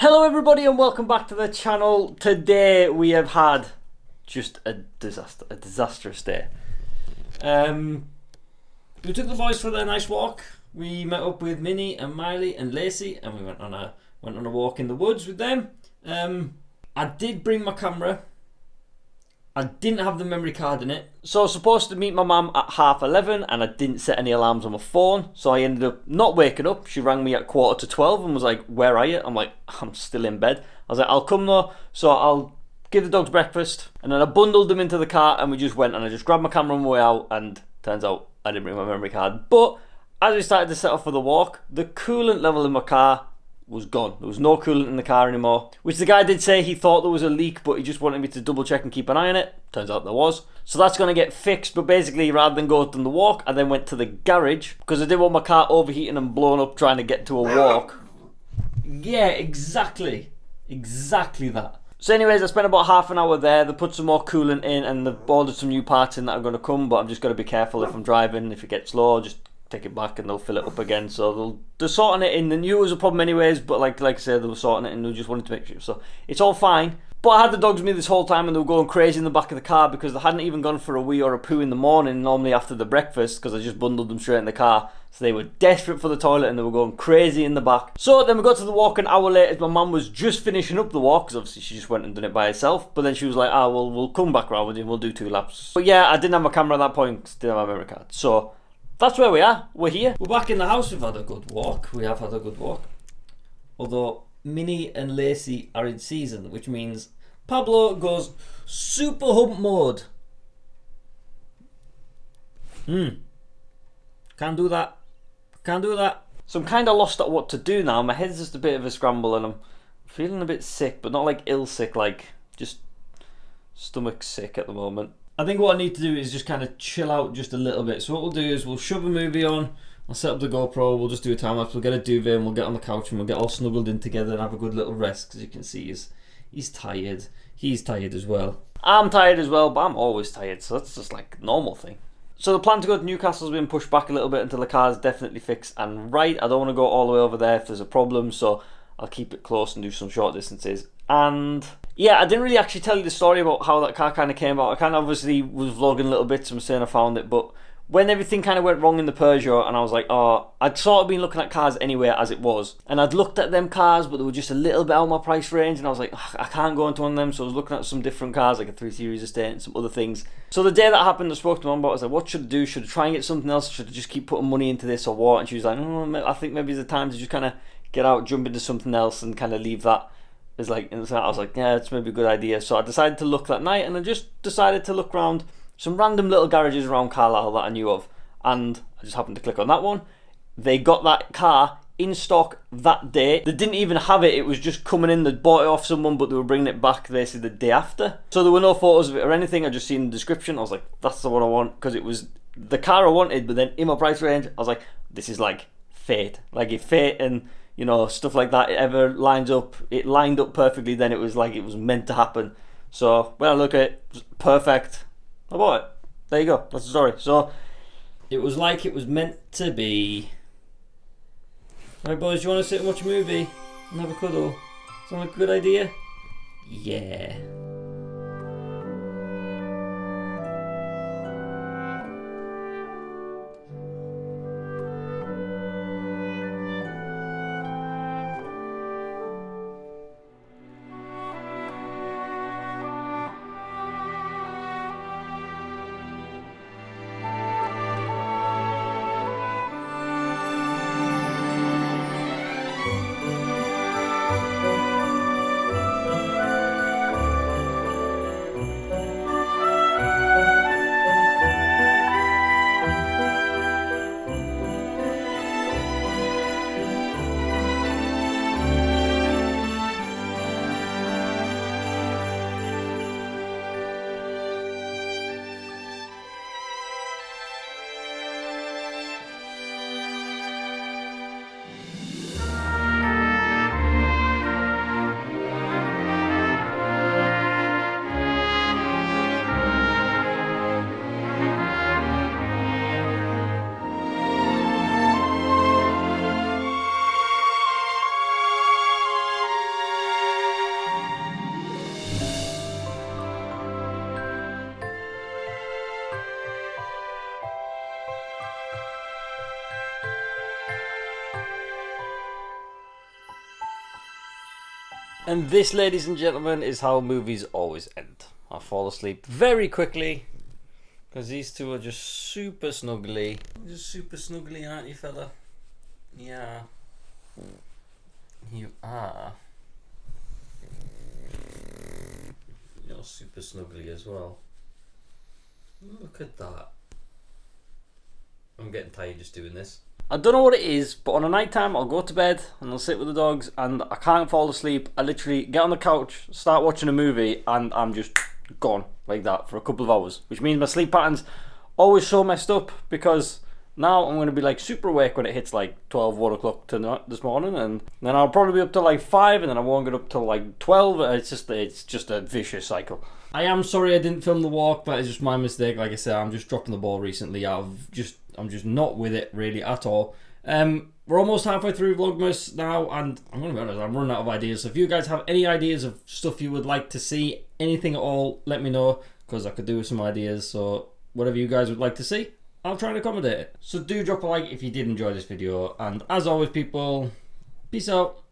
Hello everybody and welcome back to the channel. Today we have had just a disastrous day. We took the boys for their nice walk. We met up with Minnie and Miley and Lacey and we went on a walk in the woods with them. I did bring my camera. I didn't have the memory card in it. So I was supposed to meet my mum at 11:30 and I didn't set any alarms on my phone. So I ended up not waking up. She rang me at 11:45 and was like, "Where are you?" I'm like, "I'm still in bed." I was like, "I'll come though." So I'll give the dogs breakfast. And then I bundled them into the car and we just went and I just grabbed my camera on the way out and turns out I didn't bring my memory card. But as we started to set off for the walk, the coolant level in my car was gone. There was no coolant in the car anymore, which the guy did say he thought there was a leak, but he just wanted me to double check and keep an eye on it. Turns out there was. So that's going to get fixed, but basically rather than go on the walk, I then went to the garage because I didn't want my car overheating and blowing up trying to get to a walk. Yeah, exactly that. So anyways, I spent about half an hour there. They put some more coolant in and they've ordered some new parts in that are going to come, but I'm just going to be careful if I'm driving. If it gets low, just take it back and they'll fill it up again. So they're sorting it in. They knew it was a problem anyways, but like I said, they were sorting it and they just wanted to make sure. So it's all fine. But I had the dogs with me this whole time and they were going crazy in the back of the car because they hadn't even gone for a wee or a poo in the morning, normally after the breakfast, because I just bundled them straight in the car. So they were desperate for the toilet and they were going crazy in the back. So then we got to the walk an hour later. My mum was just finishing up the walk because obviously she just went and done it by herself. But then she was like, well, we'll come back round with you and we'll do 2 laps. But yeah, I didn't have my camera at that point, didn't have my memory card. So that's where we are. We're here. We're back in the house. We've had a good walk. We have had a good walk. Although Minnie and Lacey are in season, which means Pablo goes super hump mode. Can't do that. So I'm kind of lost at what to do now. My head's just a bit of a scramble and I'm feeling a bit sick, but not like ill sick, like just stomach sick at the moment. I think what I need to do is just kind of chill out just a little bit. So what we'll do is we'll shove a movie on, I'll set up the GoPro, we'll just do a time lapse, we'll get a duvet and we'll get on the couch and we'll get all snuggled in together and have a good little rest, because you can see he's tired. He's tired as well. I'm tired as well, but I'm always tired, so that's just like a normal thing. So the plan to go to Newcastle's been pushed back a little bit until the car's definitely fixed and right. I don't want to go all the way over there if there's a problem, so I'll keep it close and do some short distances. And yeah, I didn't really actually tell you the story about how that car kind of came about. I kind of obviously was vlogging little bits and saying I found it, but when everything kind of went wrong in the Peugeot and I was like, I'd sort of been looking at cars anyway as it was, and I'd looked at them cars but they were just a little bit out of my price range and I was like, I can't go into one of them. So I was looking at some different cars like a 3 Series Estate and some other things. So the day that happened, I spoke to my mum about it. I was like, what should I do? Should I try and get something else? Should I just keep putting money into this or what? And she was like, I think maybe it's the time to just kind of get out, jump into something else and kind of leave that as like, and so I was like, yeah, it's maybe a good idea. So I decided to look that night and I just decided to look around some random little garages around Carlisle that I knew of. And I just happened to click on that one. They got that car in stock that day. They didn't even have it. It was just coming in. They bought it off someone, but they were bringing it back basically the day after. So there were no photos of it or anything. I just seen the description. I was like, that's the one I want, because it was the car I wanted. But then in my price range, I was like, this is like fate. Like if fate and stuff like that ever lines up, it lined up perfectly. Then it was like it was meant to happen. So when I look at it, it was perfect. I bought it. There you go. That's the story. So it was like it was meant to be. Right, boys, do you want to sit and watch a movie and have a cuddle? Sound like a good idea? Yeah. And this, ladies and gentlemen, is how movies always end. I fall asleep very quickly because these two are just super snuggly. Just super snuggly, aren't you, fella? Yeah. You are. You're super snuggly as well. Look at that. I'm getting tired just doing this. I don't know what it is, but on a night time I'll go to bed and I'll sit with the dogs and I can't fall asleep. I literally get on the couch, start watching a movie, and I'm just gone like that for a couple of hours, which means my sleep pattern's always so messed up because now I'm going to be like super awake when it hits like 12, 1 o'clock tonight, this morning, and then I'll probably be up till like 5 and then I won't get up till like 12. It's just a vicious cycle. I am sorry I didn't film the walk, that is just my mistake. Like I said, I'm just dropping the ball recently. I'm just not with it really at all. We're almost halfway through Vlogmas now, and I'm going to be honest, I'm running out of ideas. So if you guys have any ideas of stuff you would like to see, anything at all, let me know, because I could do with some ideas. So whatever you guys would like to see, I'll try and accommodate it. So do drop a like if you did enjoy this video, and as always people, peace out.